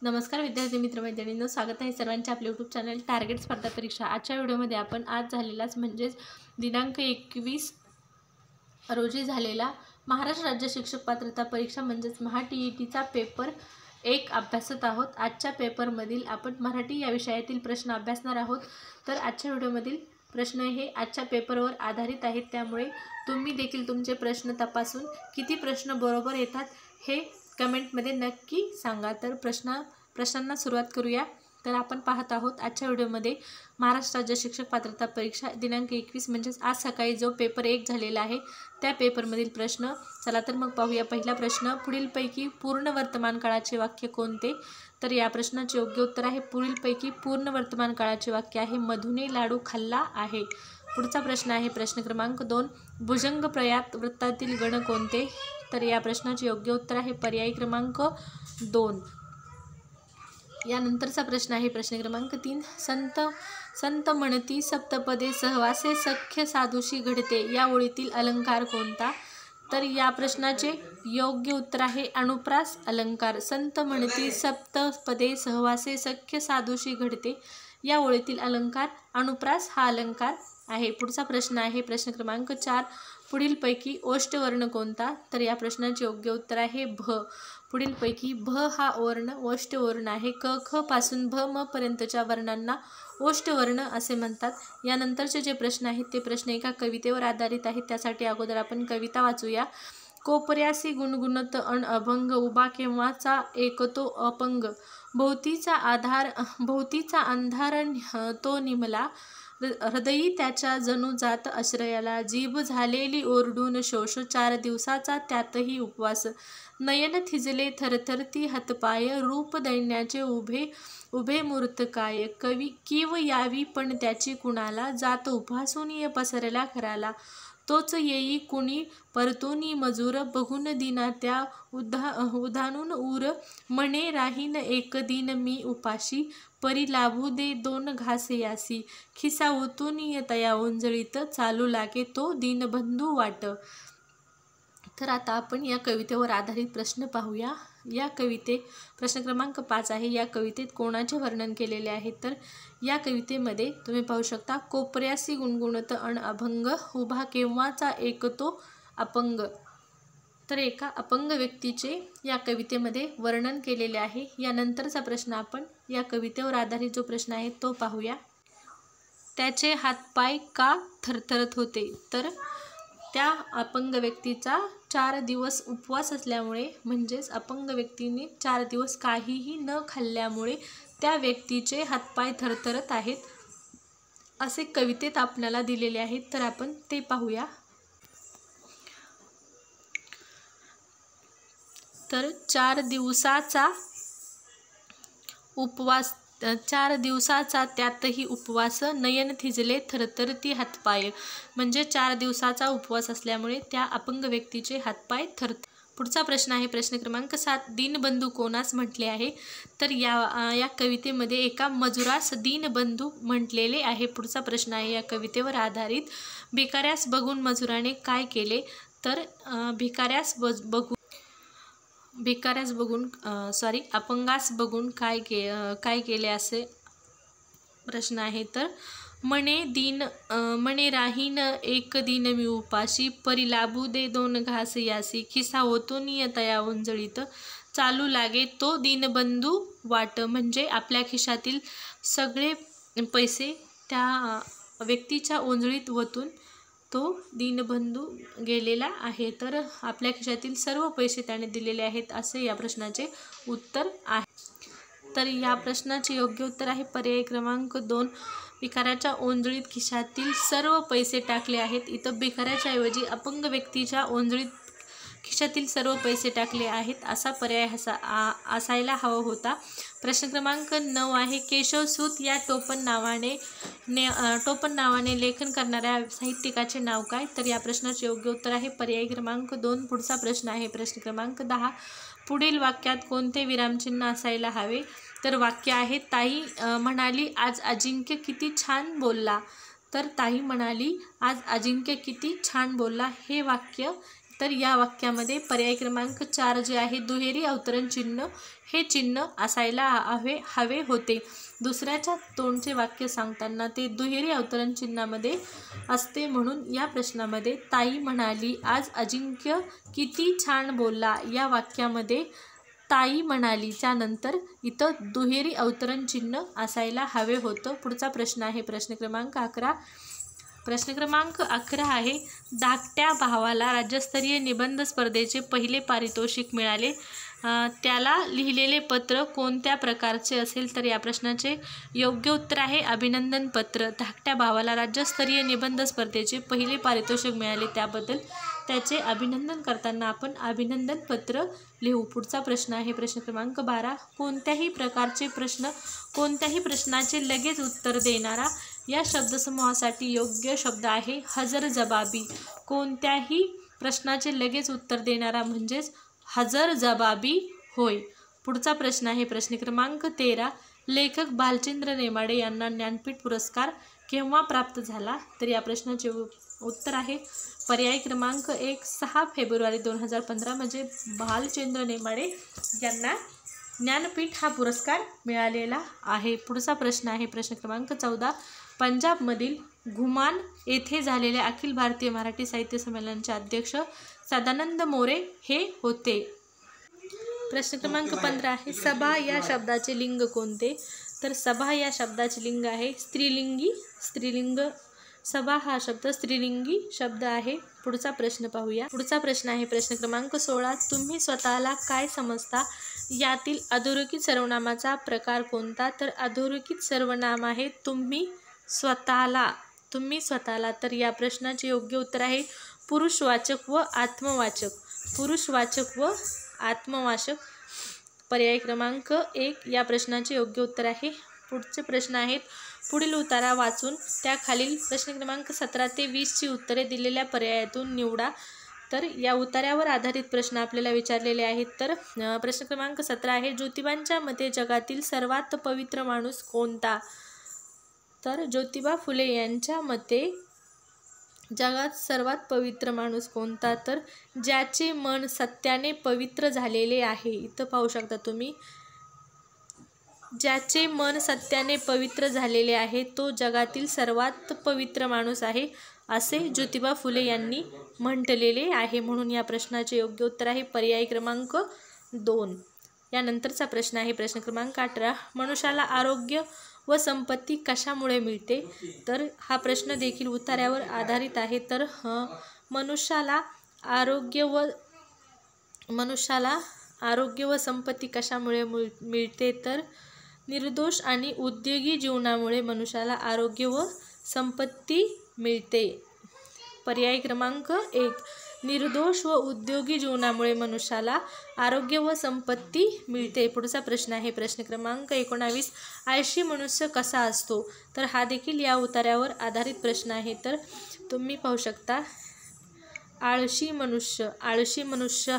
नमस्कार विद्यार्थी मित्र मैत्रिणींनो, स्वागत आहे सर्वांचे आपले यूट्यूब चॅनल टार्गेट स्पर्धा परीक्षा। आजच्या व्हिडिओमध्ये आपण आज झालेलाच म्हणजेच दिनांक 21 रोजी झालेला महाराष्ट्र राज्य शिक्षक पात्रता परीक्षा म्हणजेच महा-टी-ई-टीचा पेपर 1 अभ्यासत आहोत। आजच्या पेपरमधील आपण मराठी या विषयातील प्रश्न अभ्यासणार आहोत। तर आजच्या व्हिडिओमधील प्रश्न हे आजच्या पेपरवर आधारित आहेत, त्यामुळे तुम्ही देखील तुमचे प्रश्न तपासून किती प्रश्न बरोबर येतात हे कमेंटमध्ये नक्की सांगा। तर प्रश्नांना सुरुवात करूया। तर आपण पाहत आहोत आजच्या व्हिडिओमध्ये महाराष्ट्र राज्य शिक्षक पात्रता परीक्षा दिनांक 21 म्हणजेच आज सकाळी जो पेपर 1 झालेला आहे त्या पेपरमधील प्रश्न। चला तर मग पाहूया। पहिला प्रश्न, पुढीलपैकी पूर्ण वर्तमान काळाचे वाक्य कोणते? तर या प्रश्नाचे योग्य उत्तर आहे पुढीलपैकी पूर्ण वर्तमान काळाचे वाक्य आहे मधुने लाडू खाल्ला आहे। पुढचा प्रश्न आहे प्रश्न क्रमांक 2, भुजंग प्रयात वृत्तातील गण कोणते? तर या प्रश्नाचे योग्य उत्तर आहे पर्याय क्रमांक 2। यानंतरचा प्रश्न आहे प्रश्न क्रमांक 3, संत म्हणती सप्तपदे सहवासे सख्य साधूशी घडते या ओळीतील अलंकार कोणता? तर या प्रश्नाचे योग्य उत्तर आहे अनुप्रास अलंकार। संत म्हणती सप्तपदे सहवासे सख्य साधूशी घडते या ओळीतील अलंकार अनुप्रास हा अलंकार आहे। पुढचा प्रश्न आहे प्रश्न क्रमांक 4, पुढीलपैकी ओष्ठवर्ण कोणता? तर या प्रश्नाचे योग्य उत्तर आहे भ। पुढीलपैकी भ हा वर्ण ओष्ठवर्ण आहे। क ख पासून भ म पर्यंतच्या वर्णांना ओष्ठवर्ण असे म्हणतात। यानंतरचे जे प्रश्न आहेत ते प्रश्न एका कवितेवर आधारित आहेत, त्यासाठी अगोदर आपण कविता वाचूया। कोपऱ्यासी गुणगुणत अन अभंग, उभा केव्हाचा एकतो अपंग, भोवतीचा अंधार तो निमला, हृदयी त्याच्या जणू जात आश्रयाला, जीभ झालेली ओरडून शोष, 4 दिवसाचा त्यातही उपवास, नयन थिजले थरथरती हातपाय, रूप दैन्याचे उभे मूर्त काय, कीव यावी पण त्याची कुणाला, जात उपासून पसरला खराला, तोच येई कुणी परतूनी मजूर, बघून दिना त्या उधानून ऊर, म्हणे राहीन एक दिन मी उपाशी, परी लाभू दे 2 घास यासी, खिसा ओतून तया ओंजळीत, चालू लागे तो दीनबंधू वाट। तर आता आपण या कवितेवर आधारित प्रश्न पाहूया। या प्रश्न क्रमांक 5 आहे, या कवितेत कोणाचे वर्णन केलेले आहे? तर या कवितेमध्ये तुम्ही पाहू शकता, कोपऱ्यासी गुणगुणत अन अभंग, उभा केव्हाचा एकतो अपंग। तर एका अपंग व्यक्तीचे या कवितेमध्ये वर्णन केलेले आहे। यानंतरचा प्रश्न आपण या कवितेवर आधारित जो प्रश्न आहे तो पाहूया। त्याचे हातपाय का थरथरत होते? तर त्या अपंग व्यक्तीचा 4 दिवस उपवास असल्यामुळे म्हणजेच अपंग व्यक्तीने 4 दिवस काहीही न खाल्ल्यामुळे त्या व्यक्तीचे हातपाय थरथरत आहेत असे कवितेत आपल्याला दिलेले आहेत। तर आपण ते पाहूया। तर 4 दिवसाचा उपवास, 4 दिवसाचा त्यातही उपवास, नयन थिजले थरथरती हातपाय, म्हणजे 4 दिवसाचा उपवास असल्यामुळे त्या अपंग व्यक्तीचे हातपाय थरथरत। पुढचा प्रश्न आहे प्रश्न क्रमांक 7, दीनबंधू कोणास म्हटले आहे? तर या कवितेमध्ये एका मजुरास दीनबंधू म्हटलेले आहे। पुढचा प्रश्न आहे या कवितेवर आधारित, भिकाऱ्यास बघून मजुराने काय केले? तर अपंगास बघून काय केले असे प्रश्न आहे। तर म्हणे राहीन एक दिन मी उपाशी, परी लाभू दे 2 घास यासी, खिसा ओतून तया ओंजळीत, चालू लागे तो दीनबंधू वाट, म्हणजे आपल्या खिशातील सगळे पैसे त्या व्यक्तीच्या ओंजळीत ओतून तो दीनबंधू गेलेला आहे। तर आपल्या खिशातील सर्व पैसे त्याने दिलेले आहेत असे या प्रश्नाचे उत्तर आहे। तर या प्रश्नाचे योग्य उत्तर आहे पर्याय क्रमांक 2, भिकाऱ्याच्या ओंजळीत खिशातील सर्व पैसे टाकले आहेत। इथं भिकाऱ्याच्या ऐवजी अपंग व्यक्तीच्या ओंजळीत खिशातील सर्व पैसे टाकले आहेत असा पर्याय असायला हवा होता। प्रश्न क्रमांक 9 आहे, केशवसूत या टोपण नावाने लेखन करणाऱ्या साहित्यिकाचे नाव काय? तर या प्रश्नाचे योग्य उत्तर आहे पर्याय क्रमांक 2। पुढचा प्रश्न आहे प्रश्न क्रमांक 10, पुढील वाक्यात कोणते विरामचिन्ह असायला हवे? तर वाक्य आहे, ताई म्हणाली आज अजिंक्य किती छान बोलला। तर ताई म्हणाली आज अजिंक्य किती छान बोलला हे वाक्य तर या वाक्यामध्ये पर्याय क्रमांक 4 जे आहे दुहेरी अवतरण चिन्ह हे चिन्ह असायला हवे होते. दुसऱ्याच्या तोंडचे वाक्य सांगताना ते दुहेरी अवतरण चिन्हामध्ये असते. म्हणून या प्रश्नामध्ये ताई म्हणाली आज अजिंक्य किती छान बोलला या वाक्यामध्ये ताई म्हणाली त्यानंतर इथं दुहेरी अवतरण चिन्ह असायला हवे होतं. पुढचा प्रश्न आहे प्रश्न क्रमांक 11. प्रश्न क्रमांक 11 आहे धाकट्या भावाला राज्यस्तरीय निबंध स्पर्धेचे पहिले पारितोषिक मिळाले. त्याला लिहिलेले पत्र कोणत्या प्रकारचे असेल? तर या प्रश्नाचे योग्य उत्तर आहे अभिनंदन पत्र. धाकट्या भावाला राज्यस्तरीय निबंध स्पर्धेचे पहिले पारितोषिक मिळाले त्याबद्दल त्याचे अभिनंदन करताना आपण अभिनंदन पत्र लिहू. पुढचा प्रश्न आहे प्रश्न क्रमांक 12. कोणत्याही प्रकारचे प्रश्न कोणत्याही प्रश्नाचे लगेच उत्तर देणारा या शब्दसमूहासाठी योग्य शब्द आहे हजरजबाबी. कोणत्याही प्रश्नाचे लगेच उत्तर देणारा म्हणजेच हजरजबाबी होय. पुढचा प्रश्न आहे प्रश्न क्रमांक 13. लेखक भालचंद्र नेमाडे यांना ज्ञानपीठ पुरस्कार केव्हा प्राप्त झाला? तर या प्रश्नाचे उत्तर आहे पर्याय क्रमांक 1 6 फेब्रुवारी 2015 म्हणजे भालचंद्र नेमाडे यांना ज्ञानपीठ हा पुरस्कार मिळालेला आहे. पुढचा प्रश्न आहे प्रश्न क्रमांक 14. पंजाबमधील घुमान येथे झालेल्या अखिल भारतीय मराठी साहित्य संमेलनाचे अध्यक्ष सदानंद मोरे हे होते. प्रश्न क्रमांक 15 आहे सभा या शब्दाचे लिंग कोणते? तर सभा या शब्दाचे लिंग आहे स्त्रीलिंग. सभा हा शब्द स्त्रीलिंगी शब्द आहे. पुढचा प्रश्न पाहूया. पुढचा प्रश्न आहे प्रश्न क्रमांक 16. तुम्ही स्वतःला काय समजता? यातील अधोरेखित सर्वनामाचा प्रकार कोणता? तर अधोरेखित सर्वनाम आहे तुम्ही स्वतःला. तर या प्रश्नाचे योग्य उत्तर आहे पुरुषवाचक व आत्मवाचक. पुरुषवाचक व आत्मवाचक. पर्याय क्रमांक 1 या प्रश्नाचे योग्य उत्तर आहे. पुढचे प्रश्न आहेत पुढील उतारा वाचून त्या खालील प्रश्न क्रमांक 17 ते 20 ची उत्तरे दिलेल्या पर्यायातून निवडा. तर या उतार्यावर आधारित प्रश्न आपल्याला विचारलेले आहेत. तर प्रश्न क्रमांक 17 आहे ज्योतिबांच्या मते जगातील सर्वात पवित्र माणूस कोणता? तर ज्योतिबा फुले यांच्या मते जगात सर्वात पवित्र माणूस कोणता? तर ज्याचे मन सत्याने पवित्र झालेले आहे. इथं पाहू शकता तुम्ही ज्याचे मन सत्याने पवित्र झालेले आहे तो जगातील सर्वात पवित्र माणूस आहे असे ज्योतिबा फुले यांनी म्हटलेले आहे. म्हणून या प्रश्नाचे योग्य उत्तर आहे पर्याय क्रमांक 2. यानंतरचा प्रश्न आहे प्रश्न क्रमांक 18. मनुष्याला आरोग्य व संपत्ती कशामुळे मिळते? तर हा प्रश्न देखील उतार्यावर आधारित आहे. तर मनुष्याला आरोग्य व संपत्ती कशामुळे मिळते? तर निर्दोष आणि उद्योगी जीवनामुळे मनुष्याला आरोग्य व संपत्ती मिळते. पर्याय क्रमांक 1 निर्दोष व उद्योगी जीवनामुळे मनुष्याला आरोग्य व संपत्ती मिळते. पुढचा प्रश्न आहे प्रश्न क्रमांक 19. आळशी मनुष्य कसा असतो? तर हा देखील या उतार्यावर आधारित प्रश्न आहे. तर तुम्ही पाहू शकता आळशी मनुष्य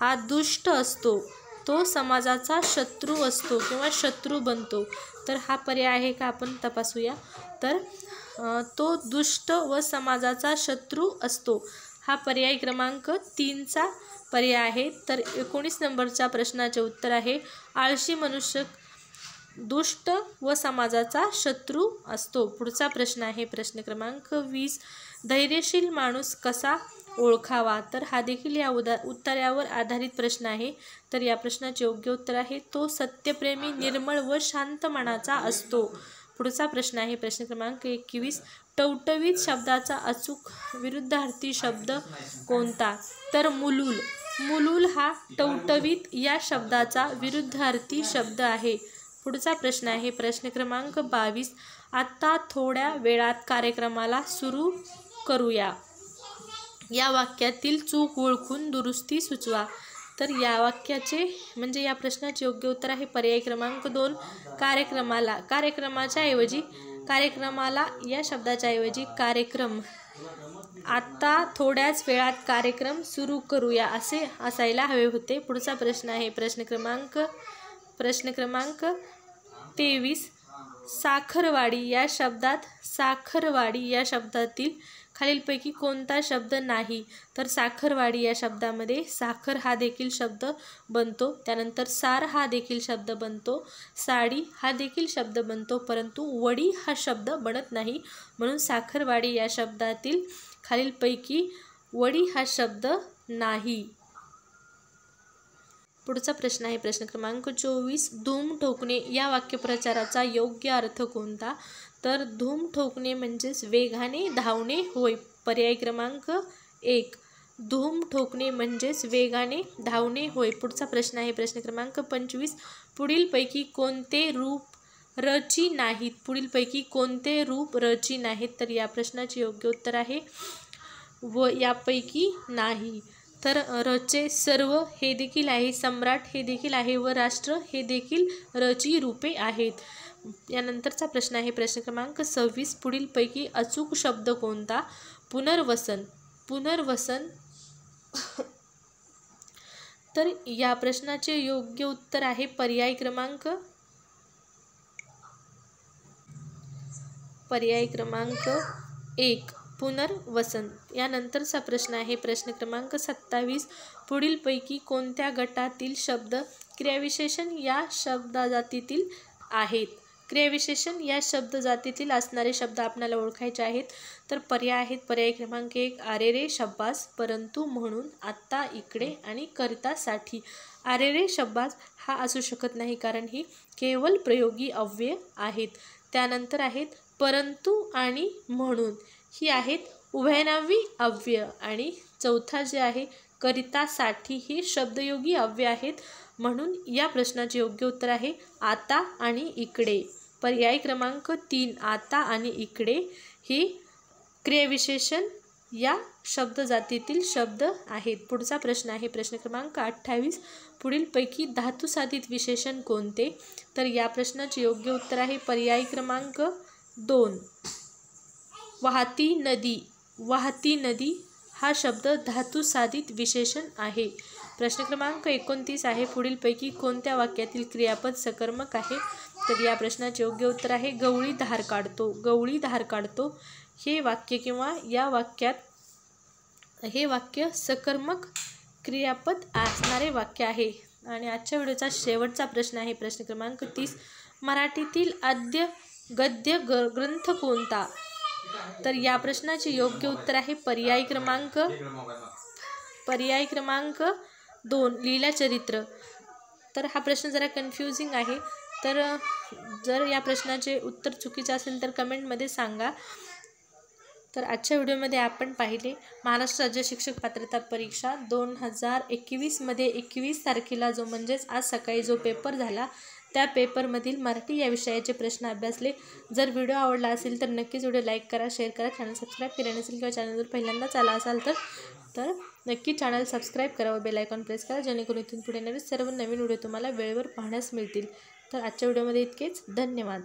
हा दुष्ट असतो. तो समाजाचा शत्रू असतो किंवा शत्रू बनतो. तर हा पर्याय आहे का आपण तपासूया. तर तो दुष्ट व समाजाचा शत्रू असतो. हा पर्याय क्रमांक 3 चा पर्याय आहे. तर 19 नंबरच्या प्रश्नाचे उत्तर आहे आळशी मनुष्य दुष्ट व समाजाचा शत्रू असतो. पुढचा प्रश्न आहे प्रश्न क्रमांक 20. धैर्यशील माणूस कसा ओळखावा? तर हा देखील या उत्तरावर आधारित प्रश्न आहे. तर या प्रश्नाचे योग्य उत्तर आहे तो सत्यप्रेमी निर्मळ व शांत मनाचा असतो. पुढचा प्रश्न आहे प्रश्न क्रमांक 21. टवटवीत शब्दाचा अचूक विरुद्धार्थी शब्द कोणता? तर मुलूल हा टवटवीत या शब्दाचा विरुद्धार्थी शब्द आहे. पुढचा प्रश्न आहे प्रश्न क्रमांक 22. आता थोड्या वेळात कार्यक्रमाला सुरू करूया. या वाक्यातील चूक ओळखून दुरुस्ती सुचवा. तर या वाक्याचे म्हणजे या प्रश्नाचे योग्य उत्तर आहे पर्याय क्रमांक 2 कार्यक्रमाला या शब्दाच्या ऐवजी कार्यक्रम. आता थोड्याच वेळात कार्यक्रम सुरू करूया असे असायला हवे होते. पुढचा प्रश्न आहे प्रश्न क्रमांक 23. साखरवाडी या शब्दातील खालीलपैकी कोणता शब्द नाही? तर साखरवाडी या शब्दामध्ये साखर हा देखील शब्द बनतो, त्यानंतर सार हा देखील शब्द बनतो, साडी हा देखील शब्द बनतो, परंतु वडी हा शब्द बनत नाही, म्हणून साखरवाडी या शब्दातील खालीलपैकी वडी हा शब्द नाही. पुढचा प्रश्न आहे प्रश्न क्रमांक 24. धूम ठोकणे या वाक्यप्रचाराचा योग्य अर्थ कोणता? तर धूम ठोकणे म्हणजेच वेगाने धावणे होय. पर्याय क्रमांक 1. धूम ठोकणे म्हणजेच वेगाने धावणे होय. पुढचा प्रश्न आहे प्रश्न क्रमांक 25. पुढीलपैकी कोणते रूप रची नाहीत? पुढीलपैकी कोणते रूप रची नाहीत? तर या प्रश्नाचे योग्य उत्तर आहे व यापैकी नाही. तर रचे सर्व हे देखील आहे, सम्राट हे देखील आहे व राष्ट्र हे देखील रची रूपे आहेत. यानंतरचा प्रश्न आहे प्रश्न क्रमांक 26. पुढीलपैकी अचूक शब्द कोणता? पुनर्वसन. पुनर्वसन तर या प्रश्नाचे योग्य उत्तर आहे पर्याय क्रमांक 1 पुनर्वसन. यानंतरचा प्रश्न आहे प्रश्न क्रमांक 27. पुढीलपैकी कोणत्या गटातील शब्द क्रियाविशेषण या शब्दजातीतील आहेत? क्रियाविशेषण या शब्दजातीतील असणारे शब्द आपल्याला ओळखायचे आहेत. तर पर्याय आहेत पर्याय क्रमांक 1 अरे रे शब्बास, परंतु, म्हणून, आत्ता, इकडे आणि करितासाठी. अरे रे शब्बास हा असू शकत नाही कारण ही केवळ प्रयोगी अव्यय आहेत. त्यानंतर आहेत परंतु आणि म्हणून, ही आहेत उभयनामी अव्यय. आणि चौथा जे आहे करितासाठी ही शब्दयोगी अव्यय आहेत. म्हणून या प्रश्नाचे योग्य उत्तर आहे आता आणि इकडे. पर्याय क्रमांक 3 आता आणि इकडे ही क्रियाविशेषण या शब्दजातीतील शब्द आहेत. पुढचा प्रश्न आहे प्रश्न क्रमांक 28. पुढीलपैकी धातुसाधित विशेषण कोणते? तर या प्रश्नाचे योग्य उत्तर आहे पर्याय क्रमांक 2 वाहती नदी. वाहती नदी हा शब्द धातुसाधित विशेषण आहे. प्रश्न क्रमांक 29 आहे. पुढीलपैकी कोणत्या वाक्यातील क्रियापद सकर्मक आहे? तर या प्रश्नाचे योग्य उत्तर आहे गवळी धार काढतो. गवळी धार काढतो हे वाक्य किंवा या वाक्यात हे वाक्य सकर्मक क्रियापद असणारे वाक्य आहे. आणि आजच्या व्हिडिओचा शेवटचा प्रश्न आहे प्रश्न क्रमांक 30. मराठीतील आद्य गद्य ग्रंथ कोणता? तर या प्रश्नाचे योग्य उत्तर आहे पर्याय क्रमांक 2 लीलाचरित्र. तर हा प्रश्न जरा कन्फ्युजिंग आहे. तर जर या प्रश्नाचे उत्तर चुकीचे असेल तर कमेंटमध्ये सांगा. तर आजच्या व्हिडिओमध्ये आपण पाहिले महाराष्ट्र राज्य शिक्षक पात्रता परीक्षा 2021 मध्ये 21 तारखेला जो म्हणजेच आज सकाळी जो पेपर झाला त्या पेपरमधील मराठी या विषयाचे प्रश्न अभ्यासले. जर व्हिडिओ आवडला असेल तर नक्कीच व्हिडिओ लाईक करा, शेअर करा, चॅनल सबस्क्राईब केले नसेल किंवा चॅनलवर पहिल्यांदाच आला असाल तर नक्की चॅनल सबस्क्राईब करा व बेल आयकॉन प्रेस करा, जेणेकरून इथून पुढे सर्व नवीन व्हिडिओ तुम्हाला वेळेवर पाहण्यास मिळतील. तर आजच्या व्हिडिओमध्ये इतकेच. धन्यवाद.